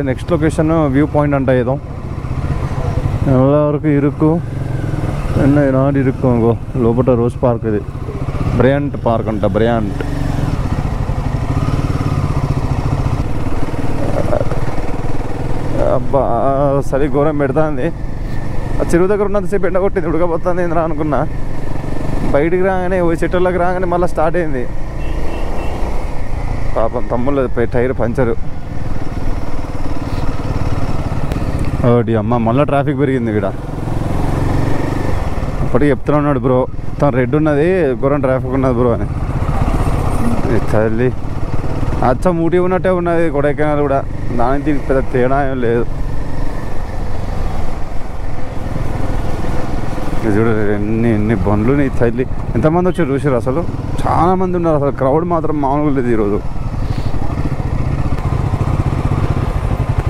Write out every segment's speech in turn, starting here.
Next location view point అంట ఏదో ఎవరికి ఇరుక్కు నాడు ఇరుక్కు ఇంకో లోపల రోజ్ పార్క్ ఇది బ్రయాంట్ పార్క్ అంట బ్రయాంట్ అబ్బా సరి ఘోరం పెడుతుంది ఆ చెరువు దగ్గర ఉన్నంతసేపు ఎండ కొట్టింది ఉడకపోతుంది ఏంద్రా అనుకున్నా బయటికి రాగానే చెట్టులోకి రాగానే మళ్ళీ స్టార్ట్ అయింది పాపం తమ్ముళ్ళు టైర్ పంచరు ఒకటి అమ్మ మళ్ళీ ట్రాఫిక్ పెరిగింది ఇక్కడ అప్పటికి చెప్తూనే ఉన్నాడు బ్రో తను రెడ్ ఉన్నది ఘోరం ట్రాఫిక్ ఉన్నది బ్రో అని తల్లి అచ్చ మూటి ఉన్నట్టే ఉన్నది కొడైకెనాల్ కూడా దానికి పెద్ద తేడా ఏం లేదు చూడ ఎన్ని బండ్లు నీ తల్లి ఎంతమంది వచ్చారు చూసారు అసలు చాలా మంది ఉన్నారు అసలు క్రౌడ్ మాత్రం మామూలుగా లేదు ఈరోజు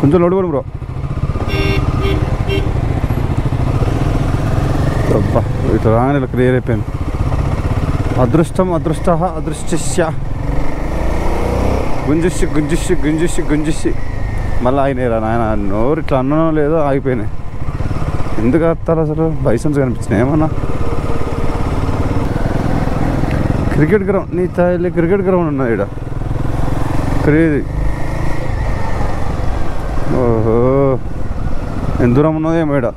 కొంచెం లోడు కూడా బ్రో అబ్బా ఇట్లా రాగానే ఇలా క్లియర్ అయిపోయింది అదృష్టం అదృష్ట అదృష్టస్య గుంజిసి మళ్ళీ ఆగినాయిరా నాయన నోరు ఇట్లా అన్ననో లేదో ఆగిపోయినాయి ఎందుకు ఆపుతారు అసలు బైసన్స్ కనిపించినాయి ఏమన్నా క్రికెట్ గ్రౌండ్ నీ తల్లి క్రికెట్ గ్రౌండ్ ఉన్నది ఇక్కడ క్రేజీ ఓహో ఎంత దూరం ఉన్నదో ఏమో ఇక్కడ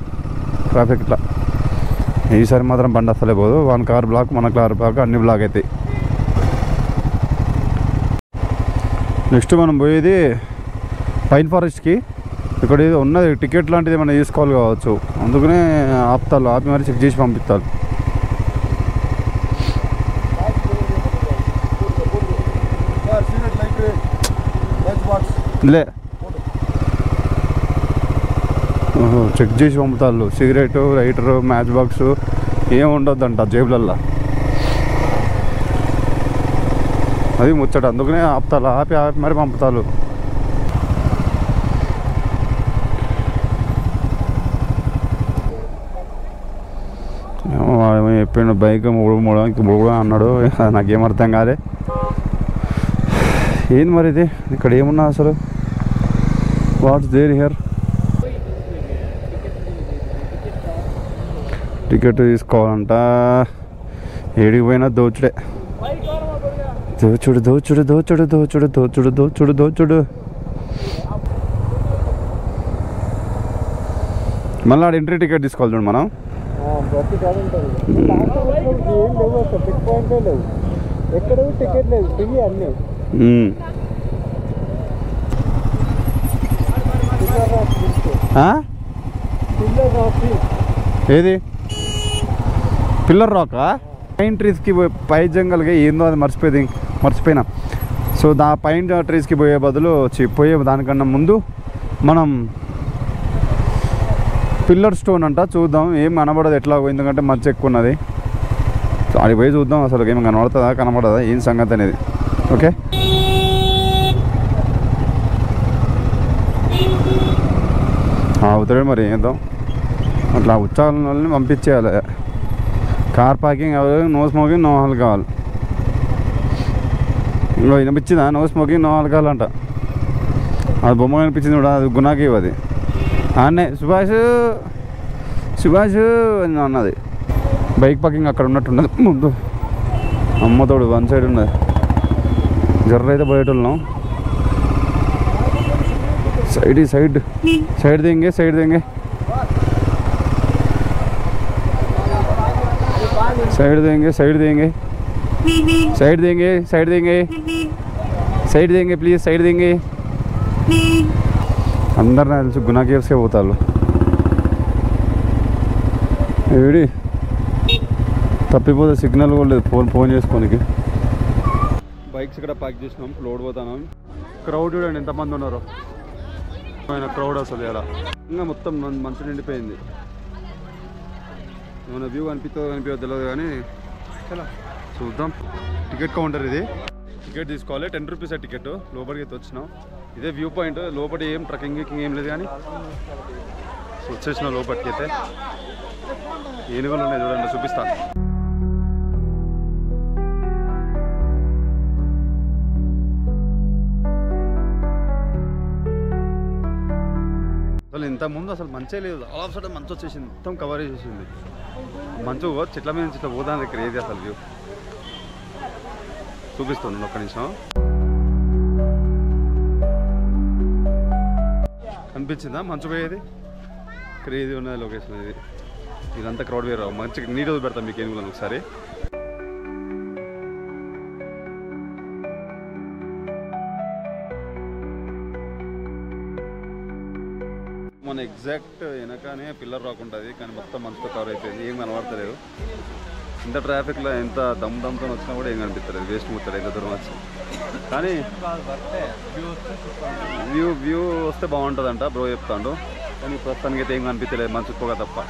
ట్రాఫిక్ ఇట్లా ఈసారి మాత్రం బండి అసలే పోదు వన్ కార్ బ్లాక్ మన కార్ బ్లాక్ అన్ని బ్లాక్ అవుతాయి నెక్స్ట్ మనం పోయేది పైన్ ఫారెస్ట్కి ఇక్కడ ఏదో ఉన్నది టికెట్ లాంటిది ఏమైనా తీసుకోవాలి కావచ్చు అందుకనే ఆపుతారు ఆపి మరి చెక్ చేసి పంపిస్తారు లే చెక్ చేసి పంపుతారు సిగరెట్ రైటరు మ్యాచ్ బాక్స్ ఏం ఉండొద్దంట జేబులల్లో అది ముచ్చట అందుకనే ఆపుతారు ఆపి మరి పంపుతారు చెప్పిండు బైక్ మూడు అన్నాడు నాకేం అర్థం కాలే ఏంది మరి ఇది ఇక్కడ ఏమున్నా అసలు వాట్స్ దేర్ హియర్ టికెట్ తీసుకోవాలంట ఏడికి పోయినా దోచుడే దోచుడు మళ్ళీ ఆడ ఎంట్రీ టికెట్ తీసుకోవాలి చూడు మనం ఏది పిల్లర్ రాకా పైన్ ట్రీస్కి పై జంగల్గా ఏందో అది మర్చిపోయినా సో పైన్ ట్రీస్కి పోయే బదులు పోయే దానికన్నా ముందు మనం పిల్లర్ స్టోన్ అంట చూద్దాం ఏం కనబడదు ఎట్లా ఎందుకంటే మచ్చ ఎక్కువ ఉన్నది సో ఆడికి పోయి చూద్దాం అసలు ఏం కనబడుతుందా కనబడదా ఏం సంగతి అనేది ఓకే అవుతాడు మరి ఏందో అట్లా ఉత్సాహాల వాళ్ళని పంపించేయాలి car parking no smoking no alcohol ఇంకో వినిపించిందా నో స్మోకింగ్ నో ఆల్కహాల్ అంట అది బొమ్మ కనిపించింది కూడా అది గుణాకి అది అన్నే సుభాష్ అని అన్నది బైక్ పార్కింగ్ అక్కడ ఉన్నట్టున్నది ముందు అమ్మతోడు వన్ సైడ్ ఉన్నది జర్ర అయితే పోయేటోళ్ళం సైడ్ దేంగే साइड देंगे प्लीज साइड देंगे अंदर ना తెలుసు గునా కేవ్స్కే పోతారు ఏడి తప్పిపోతే సిగ్నల్ కూడా లేదు ఫోన్ చేసుకోనికి బైక్స్ ఇక్కడ పార్క్ చేసినాం లోడ్ పోతాం క్రౌడ్ చూడండి ఎంతమంది ఉన్నారో క్రౌడ్ అసలు ఇక్కడ ఇంకా మొత్తం మంచు నిండిపోయింది ఏమైనా వ్యూ కనిపిస్తుందో తెలియదు కానీ చాలా చూద్దాం టికెట్ కౌంటర్ ఇది టికెట్ తీసుకోవాలి 10 రూపీస్ టికెట్ లోపలికి అయితే వచ్చినాం ఇదే వ్యూ పాయింట్ లోపల ఏం ట్రక్కింగ్ ఏం లేదు కానీ వచ్చేసిన లోపలికి అయితే ఏనుగులు ఉన్నాయి చూడండి చూపిస్తాను అసలు ఇంతకుముందు అసలు మంచిగా లేదు, ఆల్ ఆఫ్ సడన్ మంచి వచ్చేసింది, మొత్తం కవర్ చేసేసింది. మంచు చెట్ల మీద నుంచి ఇట్లా పోదానికి క్రేజీ అసలు వ్యూ. చూపిస్తున్నాను ఒక్క నిమిషం. కనిపించిందా మంచు పోయేది? క్రేజీ ఉన్నది లొకేషన్ ఇది. ఇదంతా క్రౌడ్ వేరు, మంచిగా నీట్ రోజు పెడతాం మీకు ఏనుగులను ఒకసారి. మన ఎగ్జాక్ట్ వెనకనే పిల్లర్ రాక్ ఉంటుంది, కానీ మొత్తం మంచుతో కవర్ అయిపోయింది, ఏం కనబడతలేదు. ఇంత ట్రాఫిక్లో ఎంత దమ్తో వచ్చినా కూడా ఏం కనిపిస్తలేదు, వేస్ట్ ముచ్చడు ఎంత దూరం వచ్చి. కానీ వ్యూ వస్తే బాగుంటుందంట బ్రో చెప్తాడు, కానీ ప్రస్తుతానికి అయితే ఏం కనిపించలేదు, మంచు పోగా తప్ప.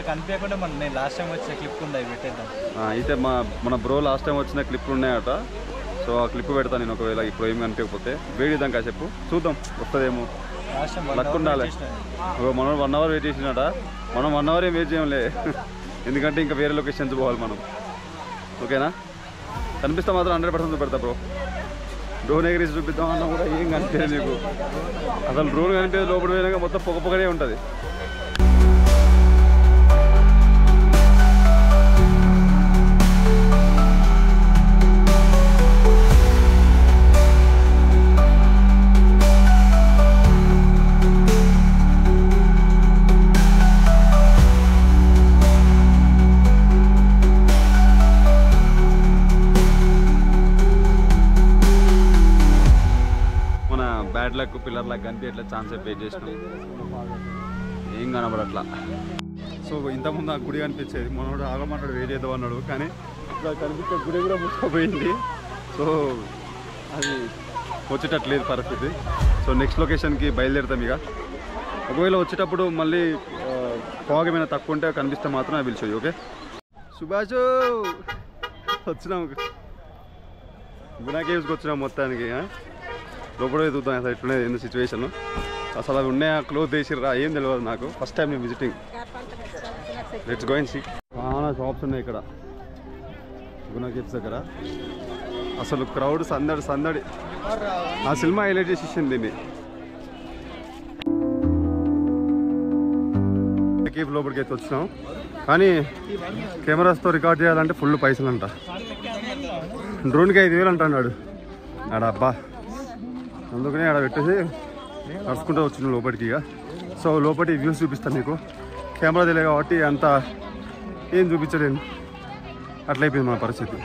కనిపించకుండా నేను లాస్ట్ టైం వచ్చిన క్లిప్ ఉంది, అవి పెట్టేద్దాం. అయితే మన బ్రో లాస్ట్ టైం వచ్చిన క్లిప్లు ఉన్నాయట, సో ఆ క్లిప్ పెడతాను నేను ఒకవేళ ఇప్పుడు ఏం కనిపించకపోతే. వేడిద్దాం కాసేపు, చూద్దాం వస్తుందేమో, లక్ ఉండాలి. మనం 1 అవర్ వెయిట్ చేసినట, మనం 1 అవర్ ఏం వెయిట్ చేయలే, ఎందుకంటే ఇంకా వేరే లొకేషన్స్ పోవాలి మనం. ఓకేనా? కనిపిస్తే మాత్రం 100% పెడతా బ్రో. డ్రోన్ ఎగిరేసి చూపిద్దాం అన్నా కూడా ఏం కనిపించలేదు నీకు, అసలు డ్రోన్ కనిపించేది లోపల పోయినాక మొత్తం పొగనే ఉంటుంది. బ్యాడ్ లక్ పిల్లర్ లక్ కనిపి ఎట్లా ఛాన్స్ వెయిట్ చేసినాం, ఏం కనబడట్లా. సో ఇంతకుముందు ఆ గుడి కనిపించేది, మనోడు ఆగమంటాడు వెయిట్ చేద్దాం అన్నాడు, కానీ ఇక్కడ కనిపించే గుడి కూడా మూసుకుపోయింది. సో అది వచ్చేటట్లేదు పరిస్థితి. సో నెక్స్ట్ లొకేషన్కి బయలుదేరుతాం ఇక. ఒకవేళ వచ్చేటప్పుడు మళ్ళీ ఫాగ్ ఏమైనా తక్కువ ఉంటే కనిపిస్తే మాత్రం I will show you. Okay Subhash, వచ్చినాం గుణా కేవ్స్కి వచ్చినాం మొత్తానికి. లోపల చూద్దాం అసలు ఎట్లున్నాయి ఏంది సిచ్యువేషన్. అసలు అవి ఉన్నాయా, క్లోజ్ చేసిర్రా ఏం తెలియదు నాకు, ఫస్ట్ టైం నేను visiting. Let's go and see. చాలా షాప్స్ ఉన్నాయి ఇక్కడ గుణా కేవ్స్ దగ్గర. అసలు క్రౌడ్ సందడి, ఆ సినిమా హైలైట్ చేసి ఇచ్చింది దీన్ని. కేవ్ లోపలికి అయితే వచ్చినాం, కానీ కెమెరాస్తో రికార్డ్ చేయాలంటే ఫుల్ పైసలు అంట. డ్రోన్కి 5,000 అంటున్నాడు ఆడ. అబ్బా, అందుకనే ఆడ పెట్టేసి నడుచుకుంటూ వచ్చినాం లోపలికి ఇక. సో లోపలి వ్యూస్ చూపిస్తాను నీకు, కెమెరా తెలియదు కాబట్టి అంత ఏం చూపించలేను, అట్లయిపోయింది మన పరిస్థితి.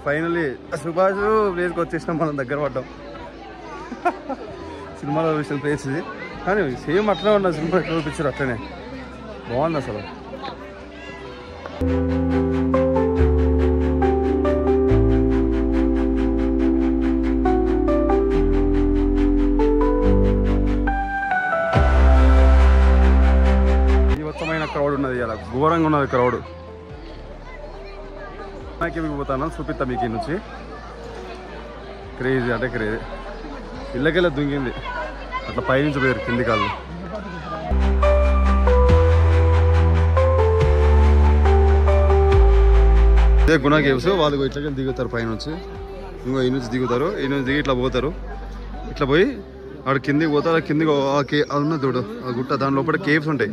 ఫైనల్లీ సుభాష్ ప్లేస్కి వచ్చేసినాం, మనం దగ్గర పడ్డాం. సినిమాలో చూసిన ప్లేస్ ఇది, కానీ సేమ్ అట్లనే ఉన్నా, సినిమా ఎట్లా చూపించారు అట్లనే బాగుంది అసలు. క్రౌడ్ ఉన్నది ఇలా, ఘోరంగా ఉన్నది క్రౌడ్. నాకు పోతాను చూపిస్తా మీకు ఈ నుంచి. క్రేజీ అంటే క్రేజీ, ఇళ్ళకెళ్ళ దుంగింది అట్లా పైనుంచి పోయారు కింది కాళ్ళు. ఇదే గుణా కేవ్స్, వాళ్ళు ఇట్లా దిగుతారు పైనుంచి, ఇంకో ఈ నుంచి దిగుతారు, ఈ నుంచి దిగి ఇట్లా పోతారు, ఇట్లా పోయి ఆడ కిందికి పోతారు. కిందికి అది ఉన్న చూడు ఆ గుట్ట, దాని లోపల కేవ్స్ ఉంటాయి,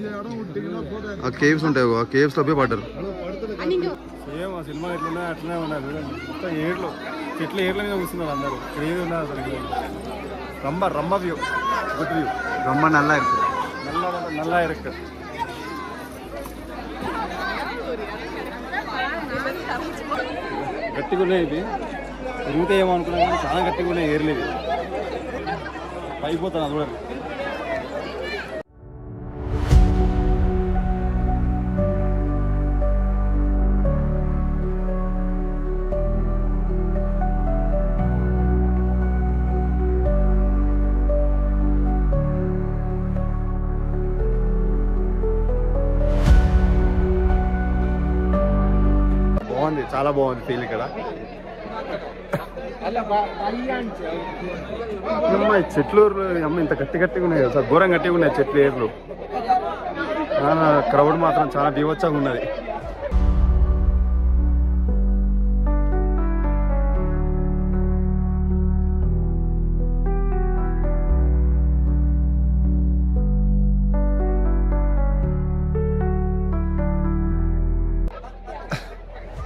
ఆ కేవ్స్ ఉంటాయి, ఆ కేవ్స్లో పోయి పడ్డారు. సేమ్ ఆ సినిమా ఎట్లున్నా అట్లనే ఉన్నారు చూడండి, మొత్తం ఏర్లు చెట్లు ఏర్ల మీద కూర్చున్నారు అందరూ. క్రేజీ ఉన్నారు అసలు. రమ్మ వ్యూ, గుడ్ వ్యూ. రమ్మ నల్లా ఇருக்கு. గట్టిగా ఉన్నాయి, ఇది తిరిగితే ఏమో అనుకున్నా కానీ చాలా గట్టిగా ఉన్నాయి ఏర్లు. ఇది పైపోతాను అది కూడా. బాగుంది, చాలా బాగుంది ఫీల్ ఇక్కడ. అమ్మాయి చెట్లు అమ్మ ఇంత గట్టిగా ఉన్నాయి కదా, ఘోరం గట్టిగా ఉన్నాయి చెట్లు ఏర్లు. క్రౌడ్ మాత్రం చాలా బీభత్సంగా ఉన్నది.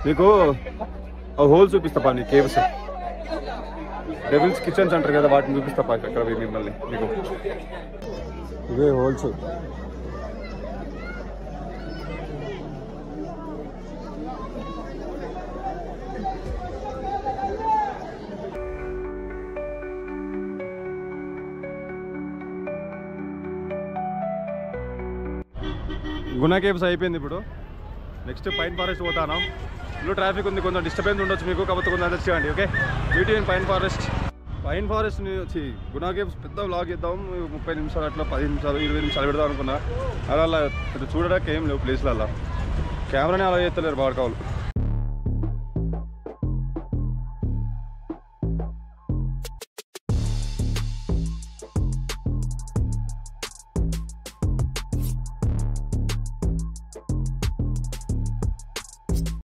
మీకు హోల్ చూపిస్తా నీ కేవ్స్, డెవిల్స్ కిచెన్స్ అంటారు కదా, వాటిని చూపిస్తా అక్కడ మిమ్మల్ని. మీకు ఇవే హోల్స్. గునా కేవ్స్ అయిపోయింది. ఇప్పుడు నెక్స్ట్ పైన్ ఫారెస్ట్ పోతాను. ఇందులో ట్రాఫిక్ ఉంది, కొంచెం డిస్టర్బెన్స్ ఉండొచ్చు మీకు, కాకపోతే కొంచెం అడ్జస్ట్ చేయండి. ఓకే, వీటి పైన్ ఫారెస్ట్ వచ్చి గునా కేవ్స్ పెద్ద వ్లాగ్ ఇద్దాం. 30 నిమిషాలు అట్లా 10 నిమిషాలు 20 నిమిషాలు పెడదాం అనుకున్నా. అలా చూడడానికి ఏం లేవు ప్లేస్లలో, కెమెరాని అలా చేస్తలేరు బాగా కావాలి.